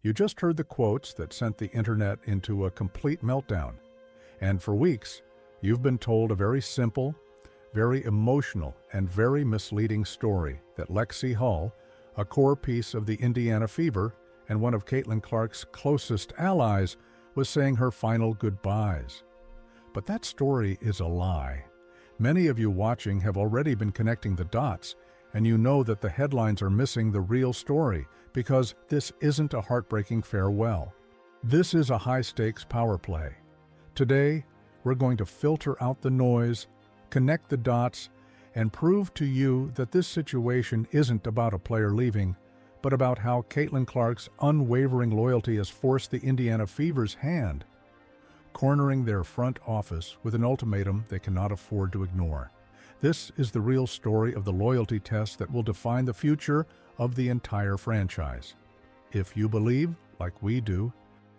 You just heard the quotes that sent the internet into a complete meltdown. And for weeks, you've been told a very simple, very emotional, and very misleading story that Lexie Hull, a core piece of the Indiana Fever and one of Caitlin Clark's closest allies, was saying her final goodbyes. But that story is a lie. Many of you watching have already been connecting the dots, and you know that the headlines are missing the real story because this isn't a heartbreaking farewell. This is a high-stakes power play. Today, we're going to filter out the noise, connect the dots, and prove to you that this situation isn't about a player leaving, but about how Caitlin Clark's unwavering loyalty has forced the Indiana Fever's hand, cornering their front office with an ultimatum they cannot afford to ignore. This is the real story of the loyalty test that will define the future of the entire franchise. If you believe, like we do,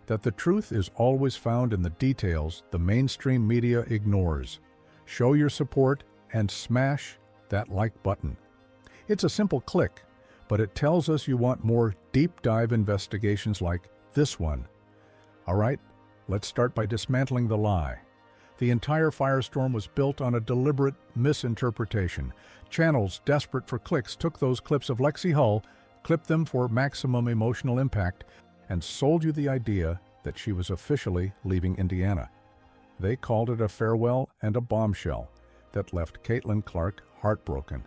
that the truth is always found in the details the mainstream media ignores, show your support and smash that like button. It's a simple click, but it tells us you want more deep dive investigations like this one. All right, let's start by dismantling the lie. The entire firestorm was built on a deliberate misinterpretation. Channels desperate for clicks took those clips of Lexie Hull, clipped them for maximum emotional impact, and sold you the idea that she was officially leaving Indiana. They called it a farewell and a bombshell that left Caitlin Clark heartbroken.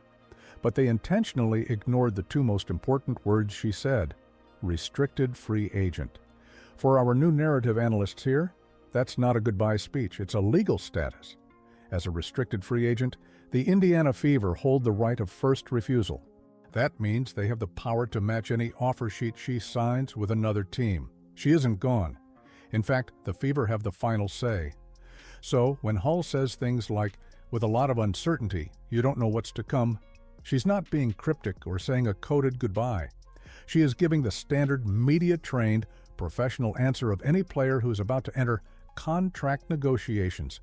But they intentionally ignored the two most important words she said: restricted free agent. For our new narrative analysts here, that's not a goodbye speech, it's a legal status. As a restricted free agent, the Indiana Fever hold the right of first refusal. That means they have the power to match any offer sheet she signs with another team. She isn't gone. In fact, the Fever have the final say. So, when Hull says things like, with a lot of uncertainty, you don't know what's to come, she's not being cryptic or saying a coded goodbye. She is giving the standard media-trained, professional answer of any player who's about to enter contract negotiations.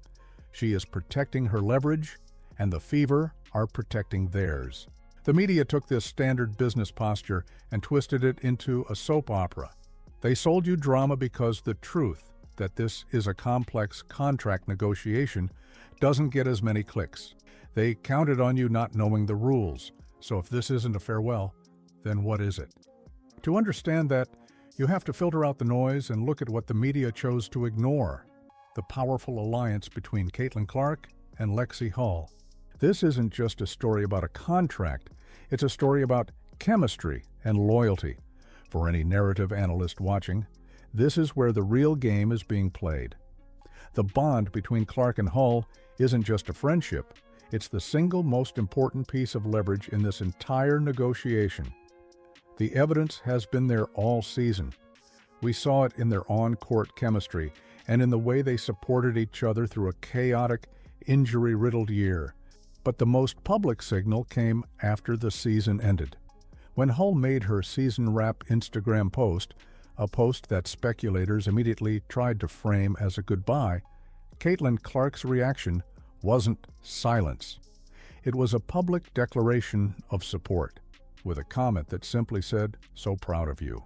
She is protecting her leverage, and the Fever are protecting theirs. The media took this standard business posture and twisted it into a soap opera. They sold you drama because the truth that this is a complex contract negotiation doesn't get as many clicks. They counted on you not knowing the rules. So if this isn't a farewell, then what is it? To understand that, you have to filter out the noise and look at what the media chose to ignore: the powerful alliance between Caitlin Clark and Lexie Hull. This isn't just a story about a contract, it's a story about chemistry and loyalty. For any narrative analyst watching, this is where the real game is being played. The bond between Clark and Hull isn't just a friendship, it's the single most important piece of leverage in this entire negotiation. The evidence has been there all season. We saw it in their on-court chemistry and in the way they supported each other through a chaotic, injury-riddled year. But the most public signal came after the season ended. When Hull made her season wrap Instagram post, a post that speculators immediately tried to frame as a goodbye, Caitlin Clark's reaction wasn't silence. It was a public declaration of support, with a comment that simply said, "So proud of you."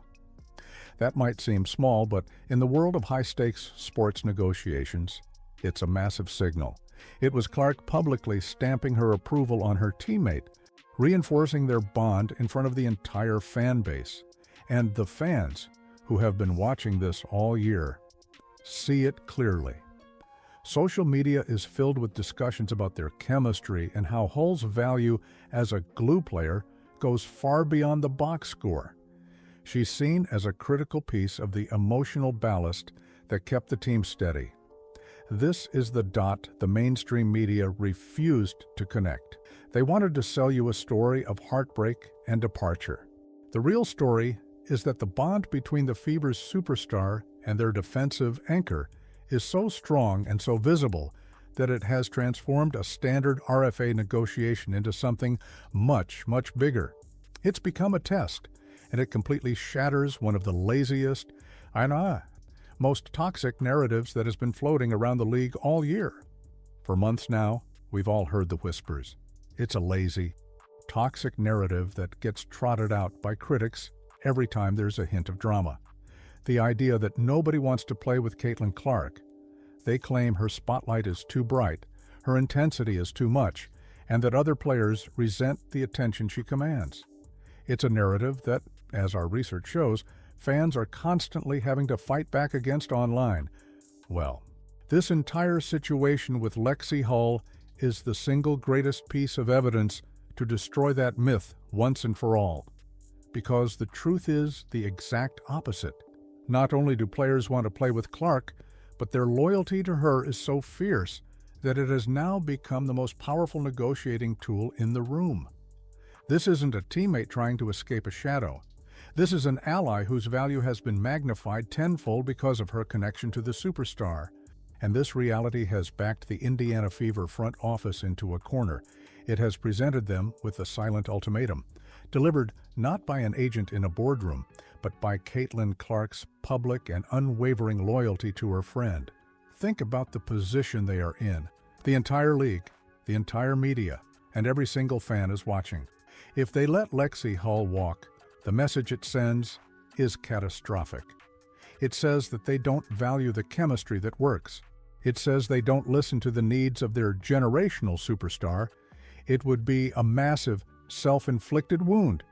That might seem small, but in the world of high-stakes sports negotiations, it's a massive signal. It was Clark publicly stamping her approval on her teammate, reinforcing their bond in front of the entire fan base. And the fans, who have been watching this all year, see it clearly. Social media is filled with discussions about their chemistry and how Hull's value as a glue player goes far beyond the box score. She's seen as a critical piece of the emotional ballast that kept the team steady. This is the dot the mainstream media refused to connect. They wanted to sell you a story of heartbreak and departure. The real story is that the bond between the Fever's superstar and their defensive anchor is so strong and so visible that it has transformed a standard RFA negotiation into something much, much bigger. It's become a test, and it completely shatters one of the laziest and most toxic narratives that has been floating around the league all year. For months now, we've all heard the whispers. It's a lazy, toxic narrative that gets trotted out by critics every time there's a hint of drama. The idea that nobody wants to play with Caitlin Clark. They claim her spotlight is too bright, her intensity is too much, and that other players resent the attention she commands. It's a narrative that, as our research shows, fans are constantly having to fight back against online. Well, this entire situation with Lexie Hull is the single greatest piece of evidence to destroy that myth once and for all. Because the truth is the exact opposite. Not only do players want to play with Clark, but their loyalty to her is so fierce that it has now become the most powerful negotiating tool in the room. This isn't a teammate trying to escape a shadow. This is an ally whose value has been magnified tenfold because of her connection to the superstar. And this reality has backed the Indiana Fever front office into a corner. It has presented them with a silent ultimatum, delivered not by an agent in a boardroom, but by Caitlin Clark's public and unwavering loyalty to her friend. Think about the position they are in. The entire league, the entire media, and every single fan is watching. If they let Lexie Hull walk, the message it sends is catastrophic. It says that they don't value the chemistry that works. It says they don't listen to the needs of their generational superstar. It would be a massive, self-inflicted wound,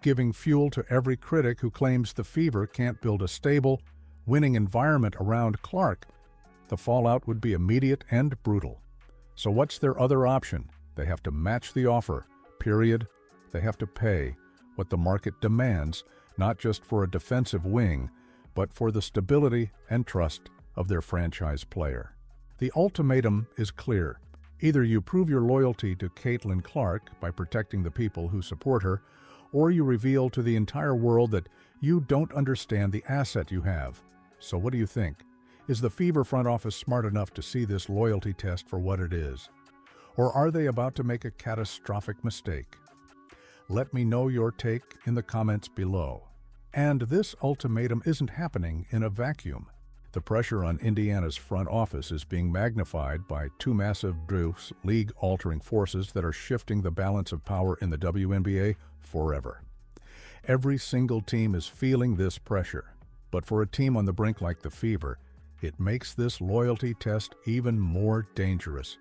giving fuel to every critic who claims the Fever can't build a stable, winning environment around Clark. The fallout would be immediate and brutal. So what's their other option? They have to match the offer, period. They have to pay what the market demands, not just for a defensive wing, but for the stability and trust of their franchise player. The ultimatum is clear. Either you prove your loyalty to Caitlin Clark by protecting the people who support her, or you reveal to the entire world that you don't understand the asset you have. So what do you think? Is the Fever front office smart enough to see this loyalty test for what it is? Or are they about to make a catastrophic mistake? Let me know your take in the comments below. And this ultimatum isn't happening in a vacuum. The pressure on Indiana's front office is being magnified by two massive league-altering forces that are shifting the balance of power in the WNBA forever. Every single team is feeling this pressure, but for a team on the brink like the Fever, it makes this loyalty test even more dangerous.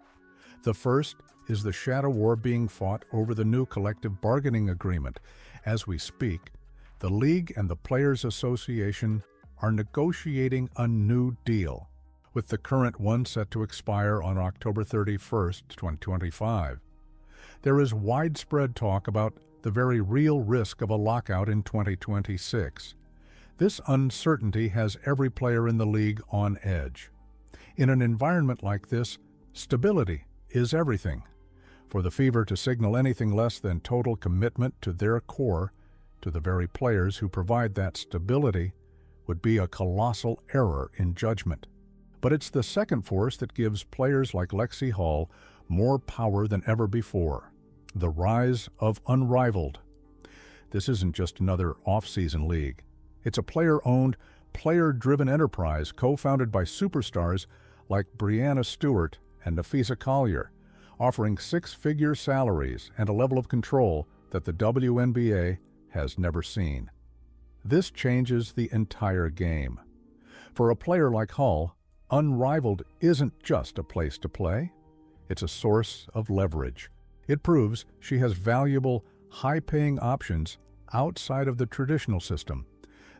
The first is the shadow war being fought over the new collective bargaining agreement. As we speak, the league and the Players Association are negotiating a new deal, with the current one set to expire on October 31st, 2025. There is widespread talk about the very real risk of a lockout in 2026. This uncertainty has every player in the league on edge. In an environment like this, stability is everything. For the Fever to signal anything less than total commitment to their core, to the very players who provide that stability, would be a colossal error in judgment. But it's the second force that gives players like Lexie Hull more power than ever before: the rise of Unrivaled. This isn't just another off-season league. It's a player-owned, player-driven enterprise co-founded by superstars like Breanna Stewart and Napheesa Collier, offering six-figure salaries and a level of control that the WNBA has never seen. This changes the entire game. For a player like Hull, Unrivaled isn't just a place to play. It's a source of leverage. It proves she has valuable, high-paying options outside of the traditional system.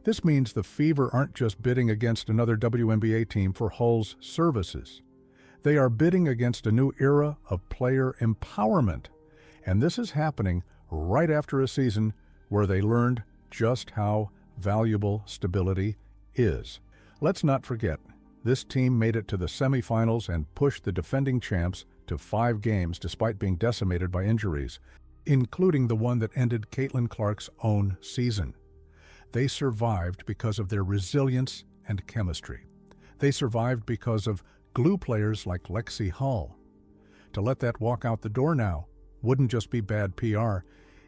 This means the Fever aren't just bidding against another WNBA team for Hull's services. They are bidding against a new era of player empowerment. And this is happening right after a season where they learned just how valuable stability is. Let's not forget, this team made it to the semifinals and pushed the defending champs to 5 games despite being decimated by injuries, including the one that ended Caitlin Clark's own season. They survived because of their resilience and chemistry. They survived because of glue players like Lexie Hull. To let that walk out the door now wouldn't just be bad PR,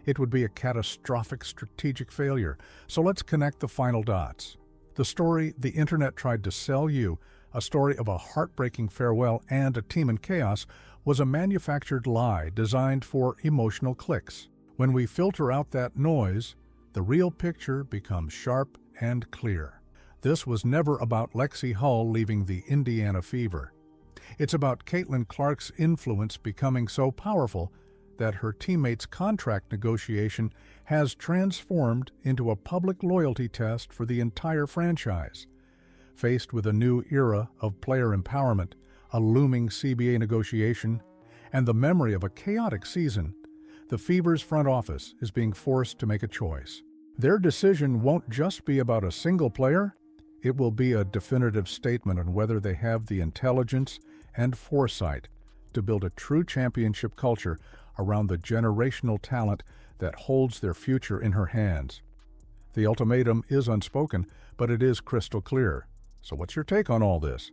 it would be a catastrophic strategic failure. So let's connect the final dots. The story the internet tried to sell you, a story of a heartbreaking farewell and a team in chaos, was a manufactured lie designed for emotional clicks. When we filter out that noise, the real picture becomes sharp and clear. This was never about Lexie Hull leaving the Indiana Fever. It's about Caitlin Clark's influence becoming so powerful that her teammates' contract negotiation has transformed into a public loyalty test for the entire franchise. Faced with a new era of player empowerment, a looming CBA negotiation, and the memory of a chaotic season, the Fever's front office is being forced to make a choice. Their decision won't just be about a single player, it will be a definitive statement on whether they have the intelligence and foresight to build a true championship culture around the generational talent that holds their future in her hands. The ultimatum is unspoken, but it is crystal clear. So what's your take on all this?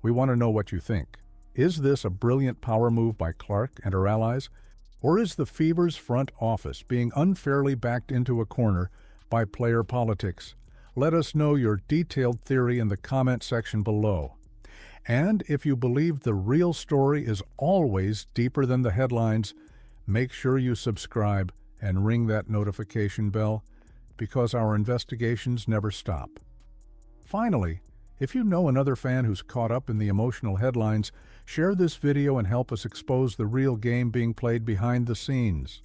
We want to know what you think. Is this a brilliant power move by Clark and her allies? Or is the Fever's front office being unfairly backed into a corner by player politics? Let us know your detailed theory in the comment section below. And if you believe the real story is always deeper than the headlines, make sure you subscribe and ring that notification bell, because our investigations never stop. Finally, if you know another fan who's caught up in the emotional headlines, share this video and help us expose the real game being played behind the scenes.